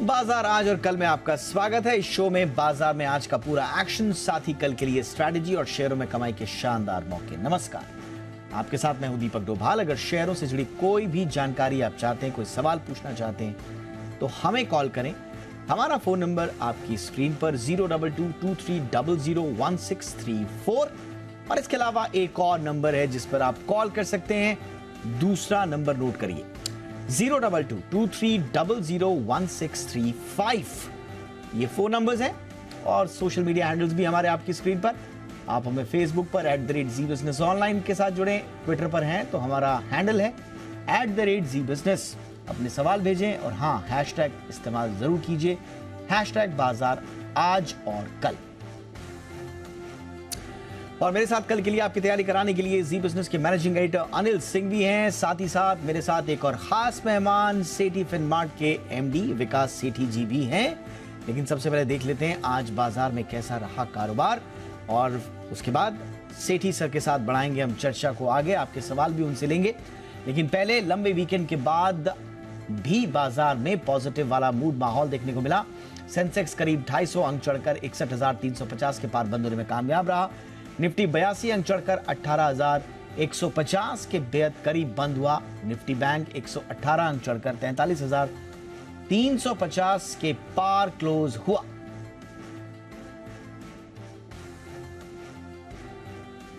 बाजार आज और कल में आपका स्वागत है। इस शो में बाजार में आज का पूरा एक्शन, साथ ही कल के लिए स्ट्रैटेजी और शेयरों में कमाई के शानदार मौके। नमस्कार, आपके साथ मैं हूं दीपक डोभाल। अगर शेयरों से जुड़ी कोई भी जानकारी आप चाहते हैं, कोई सवाल पूछना चाहते हैं, तो हमें कॉल करें। हमारा फोन नंबर आपकी स्क्रीन पर 02223001634 और इसके अलावा एक और नंबर है जिस पर आप कॉल कर सकते हैं। दूसरा नंबर नोट करिए, 02223001635। ये फोन नंबर्स हैं और सोशल मीडिया हैंडल्स भी हमारे आपकी स्क्रीन पर। आप हमें फेसबुक पर @ZBusinessOnline के साथ जुड़े, ट्विटर पर हैं तो हमारा हैंडल है @ZBusiness। अपने सवाल भेजें और हाँ, हैशटैग इस्तेमाल जरूर कीजिए, हैशटैग बाजार आज और कल। और मेरे साथ कल के लिए आपकी तैयारी कराने के लिए जी बिजनेस के मैनेजिंग एडिटर अनिल सिंह भी हैं। साथ ही साथ मेरे साथ एक और खास मेहमान सेठी फिनमार्ट के एमडी विकास सेठी जी भी हैं। लेकिन सबसे पहले देख लेते हैं आज बाजार में कैसा रहा कारोबार, और उसके बाद सेठी सर के साथ बढ़ाएंगे हम चर्चा को आगे। आपके सवाल भी उनसे लेंगे, लेकिन पहले लंबे वीकेंड के बाद भी बाजार में पॉजिटिव वाला मूड माहौल देखने को मिला। सेंसेक्स करीब 250 अंक चढ़कर 61,350 के पार बंद होने में कामयाब रहा। निफ्टी 82 अंक चढ़कर 18,150 के बेहद करीब बंद हुआ। निफ्टी बैंक 118 अंक चढ़कर 43,350 के पार क्लोज हुआ।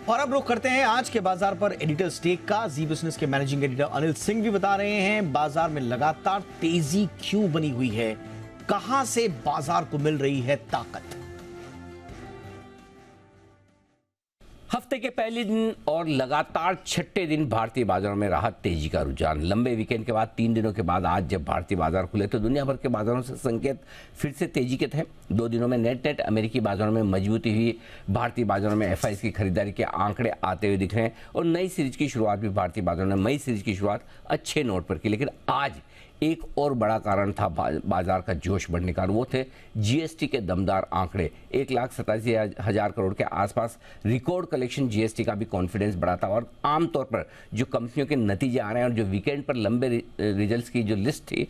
और अब रुख करते हैं आज के बाजार पर एडिटर स्टेक का। जी बिजनेस के मैनेजिंग एडिटर अनिल सिंह भी बता रहे हैं बाजार में लगातार तेजी क्यों बनी हुई है, कहां से बाजार को मिल रही है ताकत। हफ्ते के पहले दिन और लगातार छठे दिन भारतीय बाजारों में रहा तेजी का रुझान। लंबे वीकेंड के बाद 3 दिनों के बाद आज जब भारतीय बाजार खुले तो दुनिया भर के बाजारों से संकेत फिर से तेजी के थे। 2 दिनों में नेट अमेरिकी बाजारों में मजबूती हुई। भारतीय बाजारों में एफआईएस की खरीदारी के आंकड़े आते हुए दिख रहे हैं और नई सीरीज की शुरुआत भी भारतीय बाजारों में मई सीरीज की शुरुआत अच्छे नोट पर की। लेकिन आज एक और बड़ा कारण था बाजार का जोश बढ़ने का, वो थे जीएसटी के दमदार आंकड़े। 1,87,000 करोड़ के आसपास रिकॉर्ड कलेक्शन जीएसटी का भी कॉन्फिडेंस बढ़ा था। और आमतौर पर जो कंपनियों के नतीजे आ रहे हैं और जो वीकेंड पर लंबे रिजल्ट्स की जो लिस्ट थी,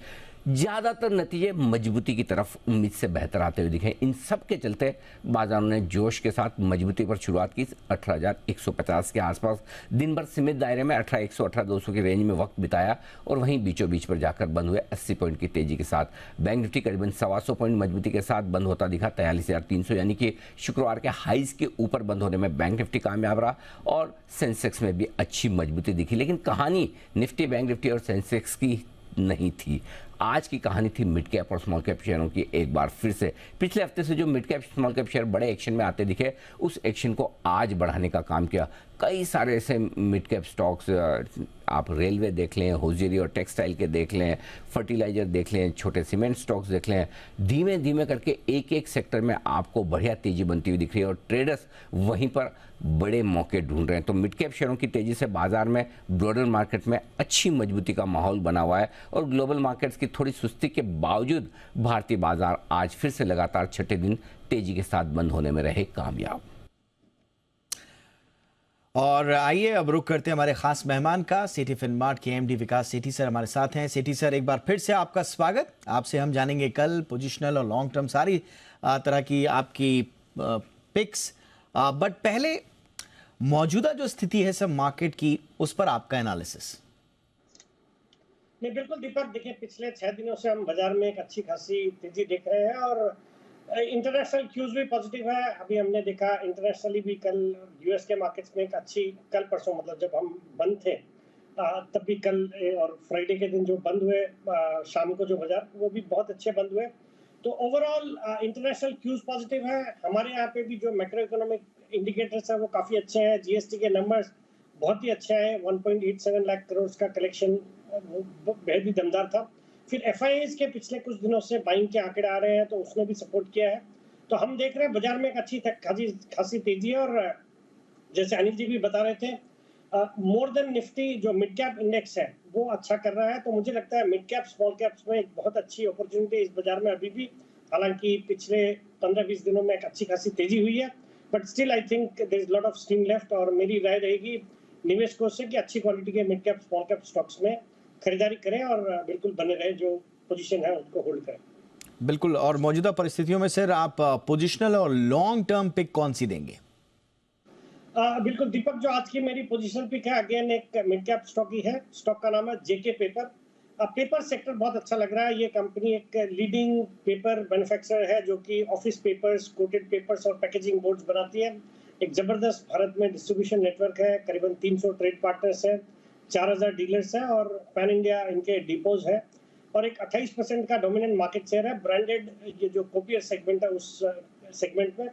ज़्यादातर नतीजे मजबूती की तरफ उम्मीद से बेहतर आते हुए दिखे। इन सब के चलते बाजारों ने जोश के साथ मजबूती पर शुरुआत की। 18,150 के आसपास दिन भर सीमित दायरे में 18,100 18,200 के रेंज में वक्त बिताया और वहीं बीचों बीच पर जाकर बंद हुए 80 पॉइंट की तेजी के साथ। बैंक निफ्टी करीबन 125 पॉइंट मजबूती के साथ बंद होता दिखा। 43,300 यानी कि शुक्रवार के हाईज के ऊपर बंद होने में बैंक निफ्टी कामयाब रहा और सेंसेक्स में भी अच्छी मजबूती दिखी। लेकिन कहानी निफ्टी, बैंक निफ्टी और सेंसेक्स की नहीं थी। आज की कहानी थी मिड कैप और स्मॉल कैप शेयरों की। एक बार फिर से पिछले हफ्ते से जो mid cap small cap share बड़े एक्शन में आते दिखे, उस एक्शन को आज बढ़ाने का काम किया। कई सारे ऐसे मिड कैप स्टॉक्स, आप रेलवे देख लें, होजियरी और टेक्सटाइल के देख लें, फर्टिलाइजर देख लें, छोटे सीमेंट स्टॉक्स देख लें, धीमे धीमे करके एक एक सेक्टर में आपको बढ़िया तेजी बनती हुई दिख रही है और ट्रेडर्स वहीं पर बड़े मौके ढूंढ रहे हैं। तो मिड कैप शेयरों की तेजी से बाजार में, ब्रॉडर मार्केट में अच्छी मजबूती का माहौल बना हुआ है और ग्लोबल मार्केट्स की थोड़ी सुस्ती के बावजूद भारतीय बाजार आज फिर से लगातार छठे दिन तेजी के साथ बंद होने में रहे कामयाब। और आइए अब रुख करते हैं हमारे खास मेहमान का। सेठी फिनमार्ट के एमडी विकास सेठी सर हमारे साथ हैं। सेठी सर, एक बार फिर से आपका स्वागत। आपसे हम जानेंगे कल पोजिशनल और लॉन्ग टर्म सारी तरह की आपकी पिक्स, बट पहले मौजूदा जो स्थिति है सब मार्केट की, उस पर आपका एनालिसिस। नहीं, बिल्कुल दीपक, देखिए पिछले 6 दिनों से हम बाजार में एक अच्छी खासी तेजी देख रहे हैं और इंटरनेशनल क्यूज भी पॉजिटिव है। अभी हमने देखा इंटरनेशनली भी कल यूएस के मार्केट्स में एक अच्छी, कल परसों मतलब जब हम बंद थे तब भी कल और फ्राइडे के दिन जो बंद हुए शाम को जो बाजार, वो भी बहुत अच्छे बंद हुए। तो ओवरऑल इंटरनेशनल क्यूज पॉजिटिव है। हमारे यहाँ पे भी जो मैक्रो इकोनॉमिक इंडिकेटर्स है वो काफ़ी अच्छे हैं। जीएसटी के नंबर्स बहुत ही अच्छे हैं। 1.87 लाख करोड़ का कलेक्शन बेहद ही दमदार था। फिर एफआईआईज के पिछले कुछ दिनों से बाइंग के आंकड़े आ रहे हैं तो उसने भी सपोर्ट किया है। तो हम देख रहे हैं बाजार में एक अच्छी खासी तेजी है। और जैसे अनिल जी भी बता रहे थे, मोर देन निफ्टी जो मिड कैप इंडेक्स है वो अच्छा कर रहा है। तो मुझे लगता है मिड कैप स्मॉल कैप्स में एक बहुत अच्छी अपॉर्चुनिटी इस बाजार में अभी भी, हालांकि पिछले 15-20 दिनों में एक अच्छी खासी तेजी हुई है, but still I think there is lot of steam left. और मेरी राय रहेगी निवेशकों से कि अच्छी क्वालिटी के mid cap small cap stocks में खरीदारी करें और बिल्कुल बने रहे, जो पोजीशन है उसको होल्ड करें। बिल्कुल। और मौजूदा परिस्थितियों में सर आप पोजिशनल और लॉन्ग टर्म पिक कौन सी देंगे? बिल्कुल दीपक, जो आज की मेरी पोजीशन पिक है अगेन एक मिड कैप स्टॉक ही है। स्टॉक का नाम है जेके पेपर। पेपर सेक्टर बहुत अच्छा लग रहा है। ये कंपनी एक लीडिंग पेपर मैन्युफैक्चरर है जो कि ऑफिस पेपर्स, कोटेड पेपर्स और पैकेजिंग बोर्ड्स बनाती है। एक जबरदस्त भारत में डिस्ट्रीब्यूशन नेटवर्क है, करीबन 300 ट्रेड पार्टनर्स हैं, 4000 डीलर्स हैं और पैन इंडिया इनके डिपोज है और एक 28% का डोमिनेंट मार्केट शेयर है ब्रांडेड ये जो कोपियर सेगमेंट है उस सेगमेंट में।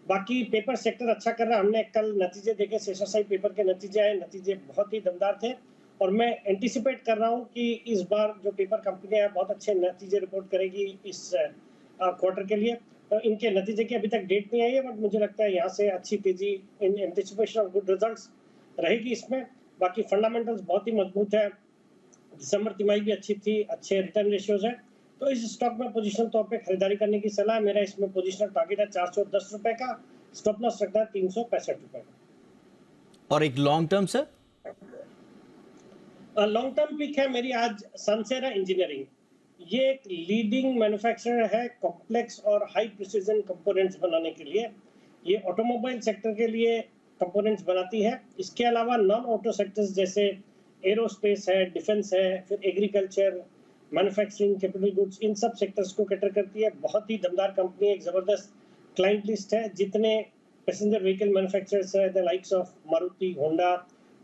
बाकी पेपर सेक्टर अच्छा कर रहा है। हमने कल नतीजे देखे, शेषशाही पेपर के नतीजे आए, नतीजे बहुत ही दमदार थे और मैं एंटिसिपेट कर रहा हूं कि इस बार जो पेपर कंपनियां हैं बहुत अच्छे नतीजे रिपोर्ट करेगी इस क्वार्टर के लिए। तो इनके नतीजे की अभी तक डेट नहीं आई है, बट मुझे लगता है यहाँ से अच्छी तेजी in anticipation of good results रहेगी इसमें। बाकी फंडामेंटल्स बहुत ही मजबूत है, दिसंबर तिमाही भी अच्छी थी, अच्छे रिटर्न रेशियोज है। तो इस स्टॉक में पोजीशनल तौर पे खरीदारी करने की सलाह है। मेरा इसमें पोजीशनल टारगेट है 410 रुपए का, स्टॉप लॉस रखता है 365 रुपए का। और एक long term sir? Long term pick है मेरी आज सनसेरा इंजीनियरिंग। ये एक लीडिंग मैन्युफैक्चरर है कॉम्प्लेक्स और हाई प्रिसीजन कंपोनेंट्स बनाने के लिए। ये ऑटोमोबाइल सेक्टर के लिए कंपोनेंट्स बनाती है। इसके अलावा नॉन ऑटो सेक्टर्स जैसे एरोस्पेस है, डिफेंस है, फिर एग्रीकल्चर, मैन्युफैक्चरिंग, कैपिटल गुड्स, इन सब सेक्टर्स को कैटर करती है। बहुत ही दमदार कंपनी है, एक जबरदस्त क्लाइंट लिस्ट है। जितने पैसेंजर व्हीकल मैन्युफैक्चरर्स है the likes of Maruti, Honda,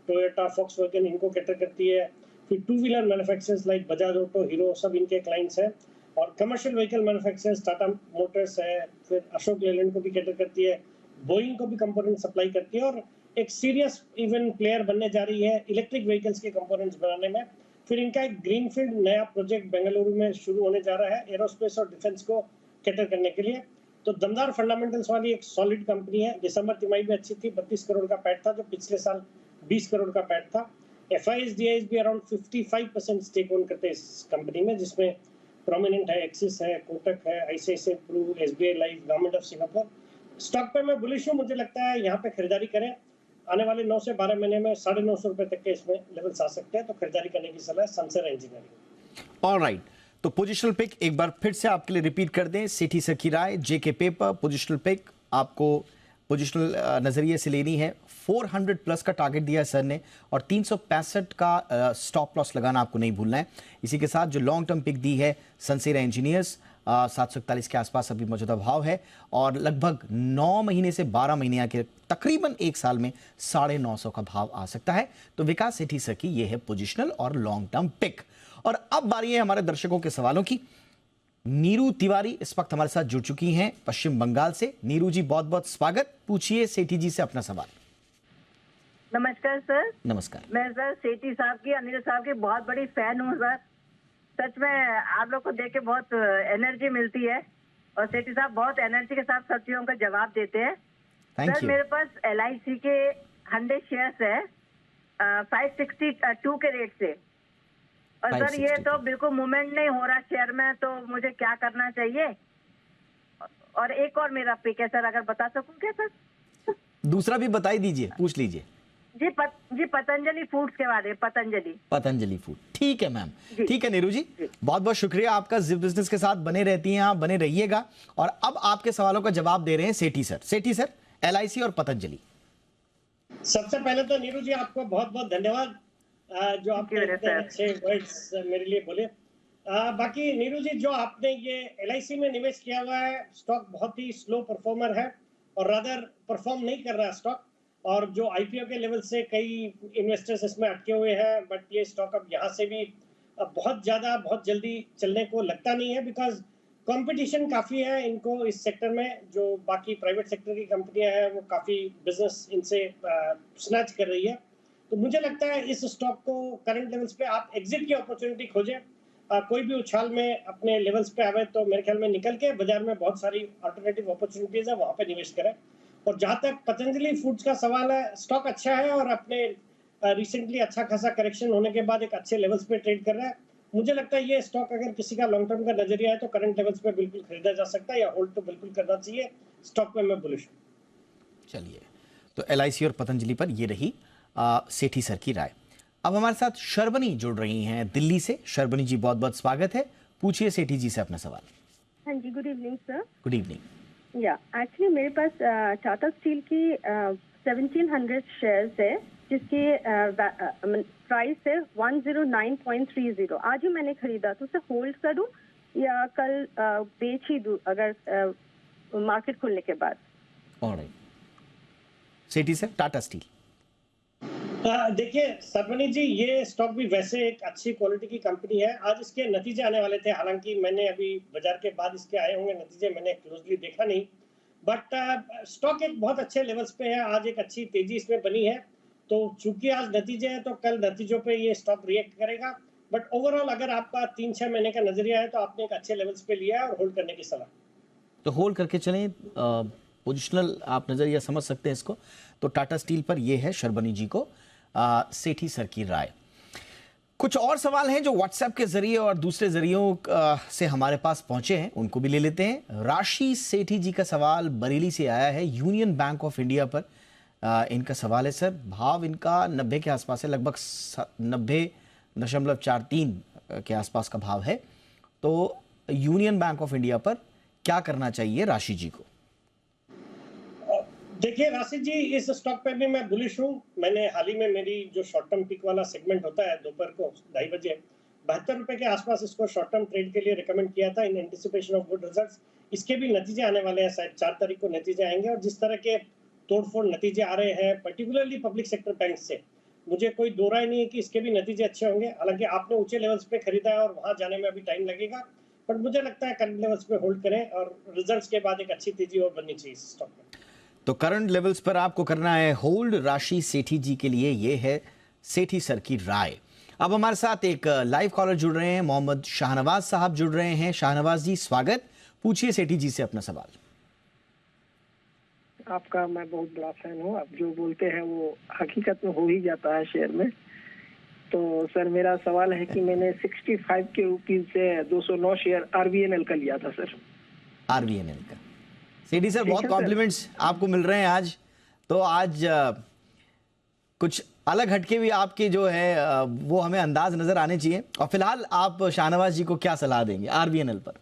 Toyota, Volkswagen, इनको कैटर करती है। फिर two wheeler manufacturers like Bajaj auto, hero, सब इनके क्लाइंट्स हैं। और commercial vehicle manufacturers Tata Motors है, फिर अशोक लेलैंड को भी कैटर करती है, बोइंग को भी कंपोनेंट सप्लाई करती है और एक सीरियस इवन प्लेयर बनने जा रही है इलेक्ट्रिक व्हीकल्स के कंपोनेंट्स बनाने में। फिर इनका एक ग्रीनफील्ड नया प्रोजेक्ट बेंगलुरु में शुरू होने जा रहा है एरोस्पेस और डिफेंस को कैटर करने के लिए। तो दमदार फंडामेंटल्स वाली एक सॉलिड कंपनी है। दिसंबर तिमाही भी अच्छी थी, 32 करोड़ का पैट था जो पिछले साल 20 करोड़ का पैट था। FIs DIs भी अराउंड 55% स्टेक ओन करते हैं इस कंपनी में, जिसमें प्रोमिनेंट है एक्सिस है, कोटक है, ICICI Pru, SBI life, government of Singapore. Stock पे मैं बुलिश हूँ, मुझे लगता है यहाँ पे खरीदारी करें। आने वाले 9 से 12 महीने में 950 रुपए तक के इसमें लेवल्स आ सकते हैं, तो खरीदारी करने की सलाह है सनसेरा इंजीनियरिंग। ऑलराइट, तो पोजिशनल पिक एक बार फिर से आपके लिए रिपीट कर दें। सेठी सर की राय, जेके पेपर पोजिशनल पिक आपको पोजिशनल नजरिए से लेनी है। 400 प्लस का टारगेट दिया है सर ने और 365 का स्टॉप लॉस लगाना आपको नहीं भूलना है। इसी के साथ जो लॉन्ग टर्म पिक दी है सनसेरा इंजीनियर्स, 741 के आसपास अभी मौजूदा भाव है और लगभग 9 महीने से 12 महीने के तकरीबन एक साल में 950 का भाव आ सकता है। तो विकास सेठी सर की ये है पोजिशनल और लॉन्ग टर्म पिक। और अब बारी है हमारे दर्शकों के सवालों की। नीरू तिवारी इस वक्त हमारे साथ जुड़ चुकी हैं पश्चिम बंगाल से। नीरू जी बहुत बहुत स्वागत, पूछिए सेठी जी से अपना सवाल। नमस्कार सर। नमस्कार। मैं सर सेठी साहब की, अनिल साहब की बहुत बड़ी फैन हूँ सर। सच में आप लोग को देख के बहुत एनर्जी मिलती है और सेठी साहब बहुत एनर्जी के साथ सब चीजों का जवाब देते हैं। सर मेरे पास LIC के 100 शेयर्स है 562 के रेट से और सर ये तो बिल्कुल मूवमेंट नहीं हो रहा शेयर में, तो मुझे क्या करना चाहिए? और एक और मेरा पिक है सर, अगर बता सकूं क्या सर? दूसरा भी बता ही दीजिए, पूछ लीजिए। जी पतंजलि फूड्स के बारे में। पतंजलि फूड। ठीक है मैम, ठीक है नीरू जी, बहुत बहुत शुक्रिया आपका। जिप बिजनेस के साथ बने रहती हैं आप, बने रहिएगा। और अब आपके सवालों का जवाब दे रहे हैं सेठी सर। सेठी सर, LIC और पतंजलि। सबसे पहले तो नीरू जी आपको बहुत बहुत धन्यवाद जो आपने इतने अच्छे वर्ड्स मेरे लिए बोले। बाकी नीरू जी, जो आपने ये LIC में निवेश किया हुआ है, स्टॉक बहुत ही स्लो परफॉर्मर है और रादर परफॉर्म नहीं कर रहा स्टॉक। और जो IPO के लेवल से कई इन्वेस्टर्स इसमें अटके हुए हैं, बट ये स्टॉक अब यहाँ से भी बहुत जल्दी चलने को लगता नहीं है, बिकॉज कंपटीशन काफ़ी है इनको इस सेक्टर में। जो बाकी प्राइवेट सेक्टर की कंपनियां हैं वो काफ़ी बिजनेस इनसे स्नैच कर रही है। तो मुझे लगता है इस स्टॉक को करंट लेवल्स पे आप एग्जिट की अपॉर्चुनिटी खोजें। कोई भी उछाल में अपने लेवल्स पे आवे तो मेरे ख्याल में निकल के बाजार में बहुत सारी अल्टरनेटिव अपॉर्चुनिटीज है, वहाँ पे निवेश करें। और जहां तक पतंजलि फूड्स का सवाल है, स्टॉक अच्छा है और अपने रिसेंटली अच्छा खासा करेक्शन होने के बाद एक अच्छे लेवल्स पे ट्रेड कर रहा है। मुझे लगता है ये स्टॉक अगर किसी का लॉन्ग टर्म का नजरिया है तो करंट लेवल्स पे बिल्कुल खरीदा जा सकता है या होल्ड तो बिल्कुल करना चाहिए। स्टॉक पे मैं बुलिश हूं। चलिए, तो LIC और पतंजलि पर ये रही सेठी सर की राय। अब हमारे साथ शर्बनी जुड़ रही हैं दिल्ली से। शर्बनी जी बहुत बहुत स्वागत है, पूछिए सेठी जी से अपना सवाल। हाँ जी, good evening sir. Good evening. Yeah actually मेरे पास टाटा स्टील की 1700 शेयर्स है, जिसकी प्राइस है 109.30। आज ही मैंने खरीदा, तो उसे होल्ड करूं या कल बेच ही दूं अगर मार्केट खुलने के बाद? ऑलराइट, सेठी सर, टाटा स्टील। देखिए सरवनी जी, ये स्टॉक भी वैसे एक अच्छी क्वालिटी की कंपनी है। आज इसके नतीजे आने वाले थे, हालांकि मैंने अभी बाजार के बाद इसके आए होंगे नतीजे, मैंने क्लोजली देखा नहीं, बट स्टॉक एक बहुत अच्छे लेवल्स पे है। आज एक अच्छी तेजी इसमें बनी है, तो चूंकि आज नतीजे हैं तो कल नतीजों पे ये स्टॉक रिएक्ट करेगा। बट ओवरऑल अगर आपका 3-6 महीने का नजरिया है तो आपने एक अच्छे लेवल्स पे लिया है और होल्ड करने की सलाह। तो होल्ड करके चलें, पोजिशनल आप नज़रिया समझ सकते हैं इसको। तो टाटा स्टील पर ये है शर्बनी जी को सेठी सर की राय। कुछ और सवाल हैं जो व्हाट्सएप के जरिए और दूसरे जरियों से हमारे पास पहुंचे हैं, उनको भी ले लेते हैं। राशि सेठी जी का सवाल बरेली से आया है, यूनियन बैंक ऑफ इंडिया पर। इनका सवाल है, सर भाव इनका 90 के आसपास है, लगभग 90.43 के आसपास का भाव है। तो यूनियन बैंक ऑफ इंडिया पर क्या करना चाहिए राशि जी को? देखिए राशि जी, इस स्टॉक पे भी मैं बुलिश हूँ। मैंने हाल ही में मेरी जो शॉर्ट टर्म पिक वाला सेगमेंट होता है दोपहर को 2:30 बजे 72 रुपए के आसपास इसको शॉर्ट टर्म ट्रेड के लिए रिकमेंड किया था in anticipation of good results. इसके भी नतीजे आने वाले हैं, शायद 4 तारीख को नतीजे आएंगे, और जिस तरह के तोड़फोड़ नतीजे आ रहे हैं पर्टिकुलरली पब्लिक सेक्टर बैंक से, मुझे कोई दो राय नहीं है कि इसके भी नतीजे अच्छे होंगे। हालांकि आपने ऊंचे लेवल्स पे खरीदा है और वहां जाने में अभी टाइम लगेगा, बट मुझे लगता है करंट लेवल्स पे होल्ड करें और रिजल्ट्स के बाद एक अच्छी तेजी और बननी चाहिए इस स्टॉक में। तो करंट लेवल्स पर आपको करना है होल्ड। राशि सेठी जी के लिए ये है सेठी सर की राय। अब हमारे साथ एक लाइव कॉलर जुड़ रहे हैं, मोहम्मद शाहनवाज साहब जुड़ रहे हैं। शाहनवाज जी स्वागत, पूछिए सेठी जी से अपना सवाल। आपका मैं बहुत बड़ा फैन हूँ, आप जो बोलते हैं वो हकीकत में हो ही जाता है शेयर में। तो सर मेरा सवाल है कि मैंने 65 के रुपीज से 209 शेयर आरबीएनएल का लिया था सर। आरबीएनएल का, सेठी सर बहुत सर। कॉम्प्लीमेंट्स आपको मिल रहे हैं आज। तो आज कुछ अलग हटके भी आपके जो है वो हमें अंदाज नजर आने चाहिए। और फिलहाल आप शाहनवाज जी को क्या सलाह देंगे आरबीएनएल पर?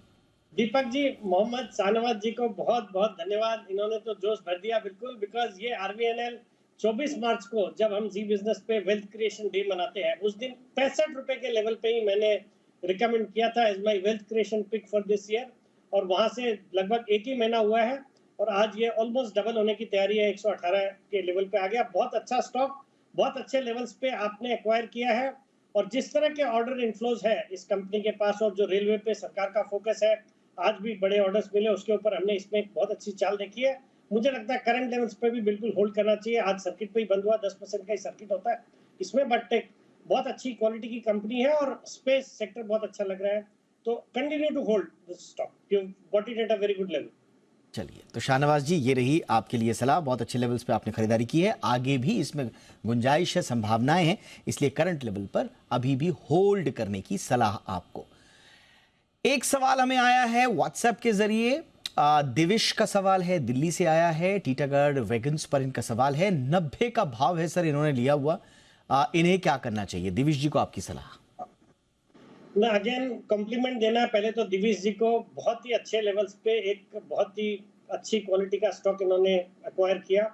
दीपक जी, मोहम्मद शाहनवाज जी को बहुत बहुत धन्यवाद, इन्होंने तो जोश भर दिया बिल्कुल। बिकॉज ये आरबीएनएल 24 मार्च को जब हम जी बिजनेस पे वेल्थ क्रिएशन डे मनाते हैं, उस दिन 65 रुपए के लेवल पे ही मैंने रिकमेंड किया था as my wealth creation pick for this year, और वहां से लगभग एक ही महीना हुआ है और आज ये ऑलमोस्ट डबल होने की तैयारी है, 118 के लेवल पे आ गया। बहुत अच्छा स्टॉक, बहुत अच्छे लेवल्स पे आपने एक्वायर किया है, और जिस तरह के ऑर्डर इनफ्लोज है इस कंपनी के पास और जो रेलवे पे सरकार का फोकस है, आज भी बड़े ऑर्डर्स मिले, उसके ऊपर हमने इसमें एक बहुत अच्छी चाल देखी है। मुझे लगता है करंट लेवल्स पे भी बिल्कुल होल्ड करना चाहिए। आज सर्किट पे ही बंद हुआ, 10% का ही सर्किट होता है इसमें, बट एक बहुत अच्छी क्वालिटी की कंपनी है और स्पेस सेक्टर बहुत अच्छा लग रहा है, तो continue to hold this stock, you got it at a very good level. चलिए, तो शाहनवाज जी ये रही आपके लिए सलाह। बहुत अच्छे लेवल्स पे आपने खरीदारी की है, आगे भी इसमें गुंजाइश है, संभावनाएं हैं, इसलिए करंट लेवल पर अभी भी होल्ड करने की सलाह आपको। एक सवाल हमें आया है व्हाट्सएप के जरिए, दिविश का सवाल है, दिल्ली से आया है। टीटागढ़ वैगन्स पर इनका सवाल है, 90 का भाव है सर इन्होंने लिया हुआ, इन्हें क्या करना चाहिए? दिविश जी को आपकी सलाह। मैं अगेन कॉम्प्लीमेंट देना है पहले तो दिविश जी को, बहुत ही अच्छे लेवल्स पे एक बहुत ही अच्छी क्वालिटी का स्टॉक इन्होंने एक्वायर किया।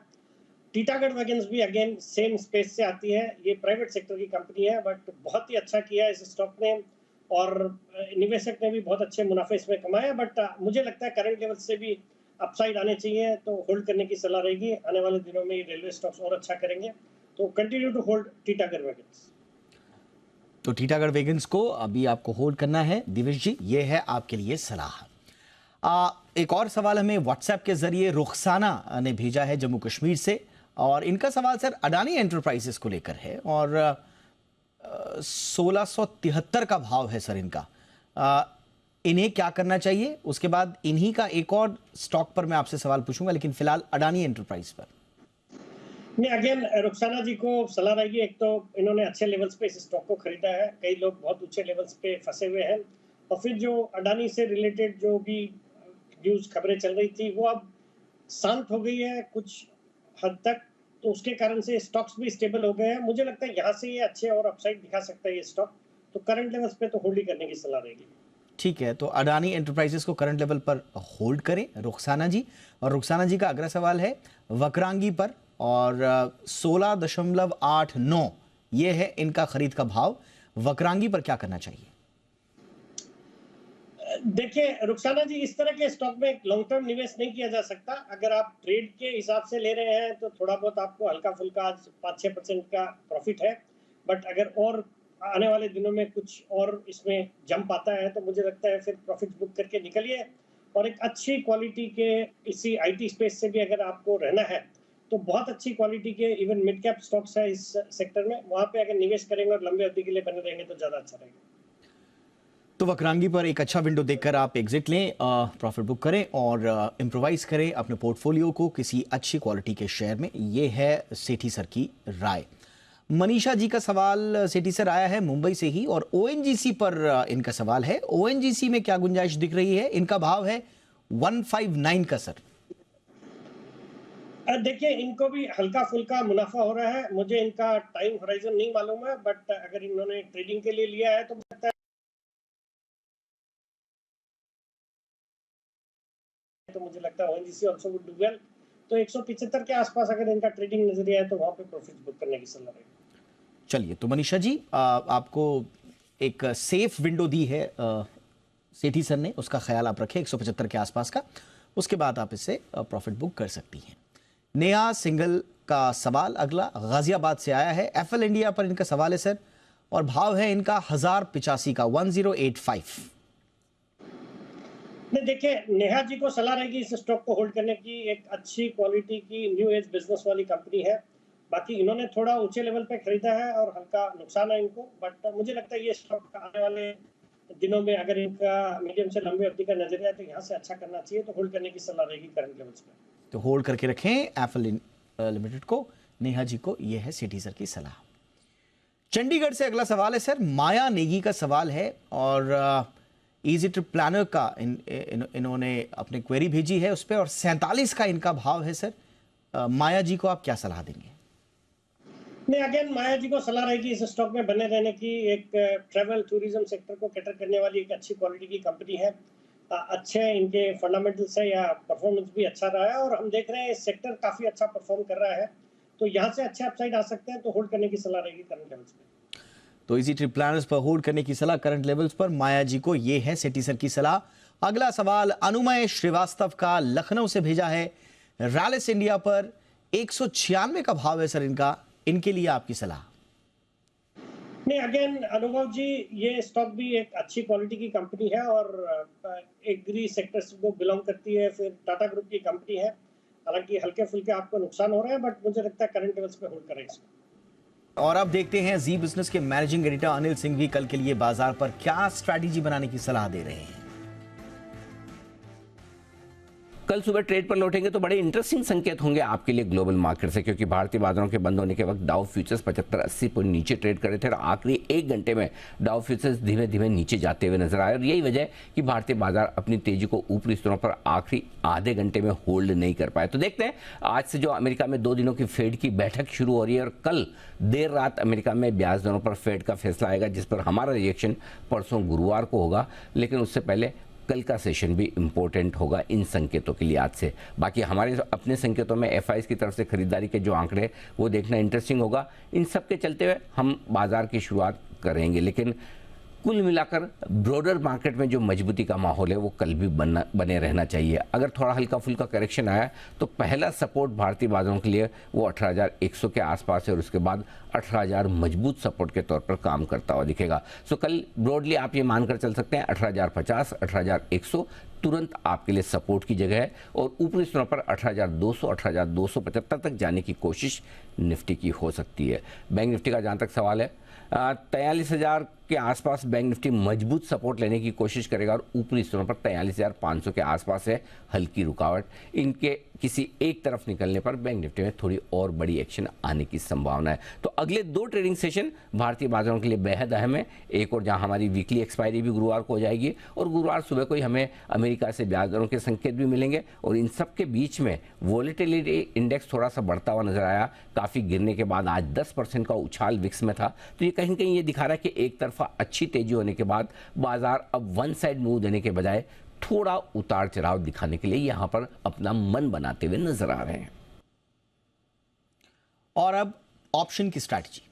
टीटागढ़ वैगन्स भी अगेन सेम स्पेस से आती है, ये प्राइवेट सेक्टर की कंपनी है, बट बहुत ही अच्छा किया इस स्टॉक ने और निवेशक ने भी बहुत अच्छे मुनाफे इसमें कमाए। बट मुझे लगता है करंट लेवल से भी अपसाइड आने चाहिए, तो होल्ड करने की सलाह रहेगी। आने वाले दिनों में रेलवे स्टॉक्स और अच्छा करेंगे, तो continue to hold Titagarh wagons. तो टीटागढ़ वैगन्स को अभी आपको होल्ड करना है दिविश जी, ये है आपके लिए सलाह। एक और सवाल हमें व्हाट्सएप के जरिए रुखसाना ने भेजा है जम्मू कश्मीर से, और इनका सवाल सर अडानी एंटरप्राइजेस को लेकर है, और 1673 का भाव है सर इनका। इन्हें क्या करना चाहिए? उसके बाद इन्हीं का एक और स्टॉक पर मैं आपसे सवाल पूछूंगा, लेकिन फिलहाल अडानी एंटरप्राइज पर। नहीं, अगेन रुखसाना जी को सलाह रहेगी, एक तो इन्होंने अच्छे लेवल्स पे इस स्टॉक को खरीदा है, कई लोग बहुत ऊंचे लेवल्स पे फंसे हुए हैं, और फिर जो अडानी से रिलेटेड जो भी न्यूज खबरें चल रही थी वो अब शांत हो गई है कुछ हद तक, तो उसके कारण से स्टॉक्स भी स्टेबल हो गए हैं। मुझे लगता है यहाँ से ये अच्छे और अपसाइड दिखा सकता है ये स्टॉक, तो करंट लेवल्स पे तो होल्ड ही करने की सलाह रहेगी। ठीक है, तो अडानी एंटरप्राइजेस को करंट लेवल पर होल्ड करें रुखसाना जी। और रुखसाना जी का अगला सवाल है वक्रांगी पर, और 16.89 ये है इनका खरीद का भाव। वक्रांगी पर क्या करना चाहिए? देखिए रुखसाना जी, इस तरह के स्टॉक में लॉन्ग टर्म निवेश नहीं किया जा सकता। अगर आप ट्रेड के हिसाब से ले रहे हैं तो थोड़ा बहुत आपको हल्का फुल्का 5-6% का प्रॉफिट है, बट अगर और आने वाले दिनों में कुछ और इसमें जंप आता है तो मुझे लगता है फिर प्रॉफिट बुक करके निकलिए। और एक अच्छी क्वालिटी के इसी आईटी स्पेस से भी अगर आपको रहना है तो बहुत अच्छी क्वालिटी के इवन मिड कैप स्टॉक्स है इस सेक्टर में, वहां पे अगर निवेश करेंगे और लंबे अवधि के लिए बने रहेंगे तो ज्यादा अच्छा रहेगा। तो वक्रांगी पर एक अच्छा विंडो देखकर आप एग्जिट लें, प्रॉफिट बुक करें और इम्प्रोवाइज करें अपने पोर्टफोलियो को किसी अच्छी क्वालिटी के शेयर में। ये है सेठी सर की राय। मनीषा जी का सवाल सेठी सर आया है मुंबई से ही, और ओएनजीसी पर इनका सवाल है। ओएनजीसी में क्या गुंजाइश दिख रही है? इनका भाव है 159 का सर। देखिए इनको भी हल्का फुल्का मुनाफा हो रहा है। मुझे इनका टाइम होराइजन नहीं मालूम है, बट अगर इन्होंने ट्रेडिंग के लिए लिया है तो मुझे लगता है ONGC also would do well. तो 175 के आसपास अगर इनका ट्रेडिंग नजरिया है तो वहां पे प्रॉफिट बुक करने की सलाह रहेगी। चलिए, तो मनीषा जी आपको एक सेफ विंडो दी है सेठी सर ने, उसका ख्याल आप रखें 175 के आसपास का, उसके बाद आप इससे प्रॉफिट बुक कर सकती हैं। नेहा सिंगल का सवाल अगला गाजियाबाद से आया है। एफएल इंडिया पर इनका सवाल है सर, और भाव है इनका 1085 का 1085। नहीं, देखिए नेहा जी को सलाह रहेगी इस स्टॉक को होल्ड करने की। एक अच्छी क्वालिटी की न्यू एज बिजनेस वाली कंपनी है। बाकी इन्होंने थोड़ा ऊंचे लेवल पे खरीदा है और हल्का नुकसान है इनको, बट मुझे लगता है ये स्टॉक आने वाले दिनों में अगर इनका मीडियम से लंबी अवधि का नजरिया है तो यहाँ से अच्छा करना चाहिए, तो होल्ड करने की सलाह रहेगी करंट लेवल्स पे। तो होल्ड करके रखें एफएल लिमिटेड को। नेहा जी को यह है सेठी सर की सलाह। चंडीगढ़ से अगला सवाल है सर, माया नेगी का सवाल है, और इजी ट्रिप प्लानर का इन्होंने अपनी क्वेरी भेजी है उस पर, और 47 का इनका भाव है सर। माया जी को आप क्या सलाह देंगे? नहीं, अगेन माया जी को सलाह रहेगी इस स्टॉक में बने रहने की। एक ट्रैवल टूरिज्म सेक्टर को कैटर करने वाली एक अच्छी क्वालिटी की कंपनी है। अच्छे इनके फंडामेंटल्स है या परफॉर्मेंस भी अच्छा रहा है, और हम देख रहे हैं इस सेक्टर काफी अच्छा परफॉर्म कर रहा है, तो यहाँ से अच्छे अपसाइड आ सकते हैं, तो होल्ड करने की सलाह रहेगी करंट लेवल्स पे। तो इजी ट्रिप प्लानर्स पर होल्ड करने की सलाह करंट लेवल्स पर माया जी को। ये है सेठी सर की सलाह। अगला सवाल अनुमय श्रीवास्तव का लखनऊ से भेजा है। रैलिस इंडिया पर 196 का भाव है सर इनका, इनके लिए आपकी सलाह? नहीं, अगेन अनुभव जी, ये स्टॉक भी एक अच्छी क्वालिटी की कंपनी है और एग्री सेक्टर को बिलोंग करती है, फिर टाटा ग्रुप की कंपनी है। हालांकि हल्के फुल्के आपको नुकसान हो रहे हैं, बट मुझे लगता है करंट लेवल्स पे होल्ड करें इसको। और अब देखते हैं जी बिजनेस के मैनेजिंग एडिटर अनिल सिंह भी कल के लिए बाजार पर क्या स्ट्रैटेजी बनाने की सलाह दे रहे हैं। कल सुबह ट्रेड पर लौटेंगे तो बड़े इंटरेस्टिंग संकेत होंगे आपके लिए ग्लोबल मार्केट से, क्योंकि भारतीय बाजारों के बंद होने के वक्त डाउ फ्यूचर्स 75-80 पॉइंट नीचे ट्रेड कर रहे थे और आखिरी 1 घंटे में डाउ फ्यूचर्स धीमे धीमे नीचे जाते हुए नजर आए, और यही वजह है कि भारतीय बाजार अपनी तेजी को ऊपरी स्तरों पर आखिरी आधे घंटे में होल्ड नहीं कर पाए। तो देखते हैं आज से जो अमेरिका में 2 दिनों की फेड की बैठक शुरू हो रही है, और कल देर रात अमेरिका में ब्याज दरों पर फेड का फैसला आएगा, जिस पर हमारा रिएक्शन परसों गुरुवार को होगा। लेकिन उससे पहले कल का सेशन भी इंपॉर्टेंट होगा इन संकेतों के लिए आज से। बाकी हमारे अपने संकेतों में एफआईज की तरफ से खरीदारी के जो आंकड़े वो देखना इंटरेस्टिंग होगा। इन सब के चलते हुए हम बाजार की शुरुआत करेंगे, लेकिन कुल मिलाकर ब्रॉडर मार्केट में जो मजबूती का माहौल है वो कल भी बने रहना चाहिए। अगर थोड़ा हल्का फुल्का करेक्शन आया तो पहला सपोर्ट भारतीय बाजारों के लिए वो 18,100 के आसपास है, और उसके बाद 18,000 मजबूत सपोर्ट के तौर पर काम करता हुआ दिखेगा। सो कल ब्रॉडली आप ये मानकर चल सकते हैं 18,050, 18,100 तुरंत आपके लिए सपोर्ट की जगह है, और ऊपरी स्तरों पर 18,200, 18,275 तक जाने की कोशिश निफ्टी की हो सकती है। बैंक निफ्टी का जहाँ तक सवाल है 43,000 के आसपास बैंक निफ्टी मजबूत सपोर्ट लेने की कोशिश करेगा, और ऊपरी स्तरों पर 43,500 के आसपास है हल्की रुकावट। इनके किसी एक तरफ निकलने पर बैंक निफ्टी में थोड़ी और बड़ी एक्शन आने की संभावना है। तो अगले 2 ट्रेडिंग सेशन भारतीय बाजारों के लिए बेहद अहम है। एक और जहां हमारी वीकली एक्सपायरी भी गुरुवार को हो जाएगी और गुरुवार सुबह को ही हमें अमेरिका से ब्याज दरों के संकेत भी मिलेंगे और इन सब के बीच में वोलेटिलिटी इंडेक्स थोड़ा सा बढ़ता हुआ नजर आया। काफी गिरने के बाद आज 10% का उछाल विक्स में था। तो ये कहीं न कहीं ये दिखा रहा है कि एक तरफा अच्छी तेजी होने के बाद बाजार अब वन साइड मूव देने के बजाय थोड़ा उतार चढ़ाव दिखाने के लिए यहां पर अपना मन बनाते हुए नजर आ रहे हैं। और अब ऑप्शन की स्ट्रैटेजी।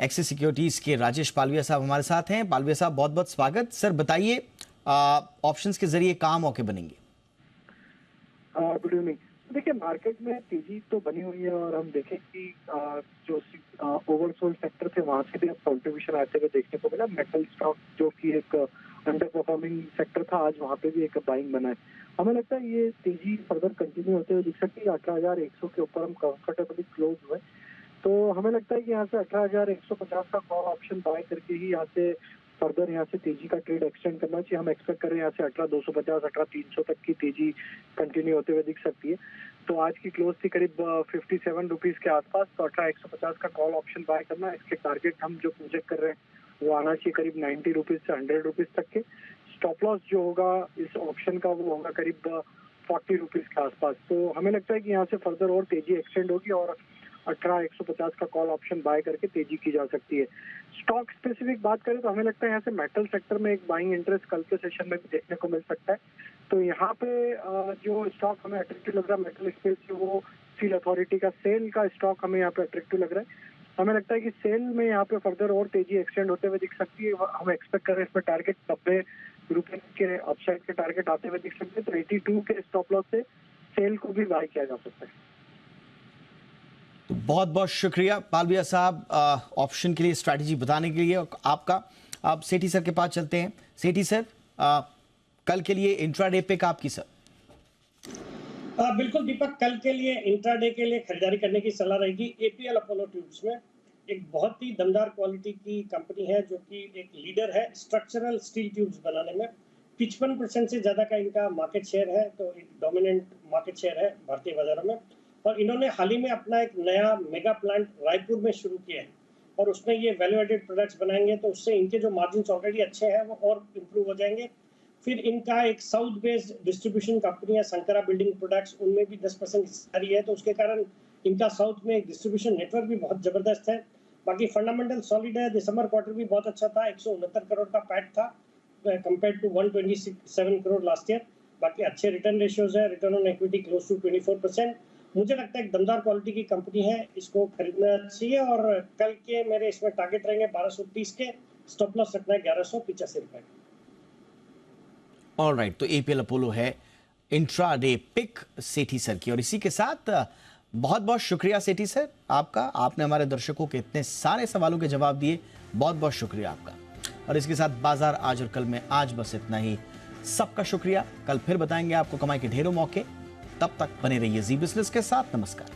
एक्सिस सिक्योरिटीज के राजेश पालविया साहब हमारे साथ हैं। पालविया साहब, बहुत बहुत स्वागत। सर बताइए, ऑप्शंस के जरिए कहाँ मौके बनेंगे? Good evening. देखिए, मार्केट में तेजी तो बनी हुई है और हम देखें कि जो ओवरसोल्ड सेक्टर थे वहां से भी अब कंट्रीब्यूशन आते हुए देखने को मिला। मेटल स्टॉक जो कि एक अंडर परफॉर्मिंग सेक्टर था, आज वहां पे भी एक बाइंग बना है। हमें लगता है ये तेजी फर्दर कंटिन्यू होते हुए दिख सकती है। 18,100 के ऊपर हम कंफर्टेबली क्लोज हुए, तो हमें लगता है कि यहाँ से 18,150 का कॉल ऑप्शन बाय करके ही यहाँ से फर्दर यहाँ से तेजी का ट्रेड एक्सटेंड करना चाहिए। हम एक्सपेक्ट कर रहे हैं यहाँ से 18,250, 18,300 तक की तेजी कंटिन्यू होते हुए दिख सकती है। तो आज की क्लोज थी करीब 57 रुपीज के आसपास, तो 18,150 का कॉल ऑप्शन बाय करना। इसके टारगेट हम जो प्रोजेक्ट कर रहे हैं वो आना चाहिए करीब 90 रुपीज से 100 रुपीज तक के। स्टॉप लॉस जो होगा इस ऑप्शन का वो होगा करीब 40 रुपीज के आसपास। तो हमें लगता है कि यहाँ से फर्दर और तेजी एक्सटेंड होगी और 18,150 का कॉल ऑप्शन बाय करके तेजी की जा सकती है। स्टॉक स्पेसिफिक बात करें तो हमें लगता है यहाँ से मेटल सेक्टर में एक बाइंग इंटरेस्ट कल के सेशन में भी देखने को मिल सकता है। तो यहाँ पे जो स्टॉक हमें अट्रैक्टिव लग रहा है मेटल स्पेस से, वो स्टील अथॉरिटी का सेल का स्टॉक हमें यहाँ पे अट्रैक्टिव लग रहा है। हमें लगता है कि सेल में यहाँ पे फर्दर और तेजी एक्सटेंड होते हुए दिख सकती है। हम एक्सपेक्ट कर रहे हैं इसमें टारगेट 90 रुपए के अपसाइड के टारगेट आते हुए दिख सकते हैं। तो 82 के स्टॉप लॉस से सेल को भी बाय किया जा सकता है। बहुत बहुत शुक्रिया पालविया साहब ऑप्शन के लिए स्ट्रैटेजी बताने के लिए आपका। अब सेठी सर के पास चलते हैं। सेठी सर, कल के लिए इंट्राडे पिक आपकी सर। बिल्कुल दीपक, कल के लिए इंट्राडे के लिए खरीदारी करने की सलाह रहेगी। एपीएल अपोलो ट्यूब्स में एक बहुत ही दमदार क्वालिटी की कंपनी है जो कि एक लीडर है स्ट्रक्चरल स्टील ट्यूब्स बनाने में। 55% से ज्यादा का इनका मार्केट शेयर है, तो एक डोमिनेंट मार्केट शेयर है भारतीय बाजारों में। और इन्होंने हाल ही में अपना एक नया मेगा प्लांट रायपुर में शुरू किया है और उसमें ये वैल्यू एडेड प्रोडक्ट्स बनाएंगे, तो उससे इनके जो मार्जिन्स ऑलरेडी अच्छे हैं वो और इम्प्रूव हो जाएंगे। फिर इनका एक साउथ बेस्ड डिस्ट्रीब्यूशन कंपनी है शंकरा बिल्डिंग प्रोडक्ट्स, उनमें भी 10% हिस्सेदारी है, तो उसके कारण इनका साउथ में एक डिस्ट्रीब्यूशन नेटवर्क भी बहुत जबरदस्त है। बाकी फंडामेंटल सॉलिड है। दिसंबर क्वार्टर भी बहुत अच्छा था, 169 करोड़ का पैट था compare to 127 crore last year. बाकी अच्छे रिटर्न रेशियोज है, return on equity close to 24%। मुझे लगता है एक दमदार क्वालिटी की कंपनी है, इसको खरीदना चाहिए। और कल के मेरे इसमें टारगेट रहेंगे 1230 के, स्टॉप लॉस रखना है 1185 रुपए। ऑलराइट, तो एपीएल अपोलो है इंट्राडे पिक सेठी सर की। और इसी के साथ बहुत बहुत शुक्रिया सेठी सर आपका। आपने हमारे दर्शकों के इतने सारे सवालों के जवाब दिए, बहुत बहुत शुक्रिया आपका। और इसके साथ बाजार आज और कल में आज बस इतना ही। सबका शुक्रिया। कल फिर बताएंगे आपको कमाई के ढेरों मौके। तब तक बने रहिए जी बिजनेस के साथ। नमस्कार।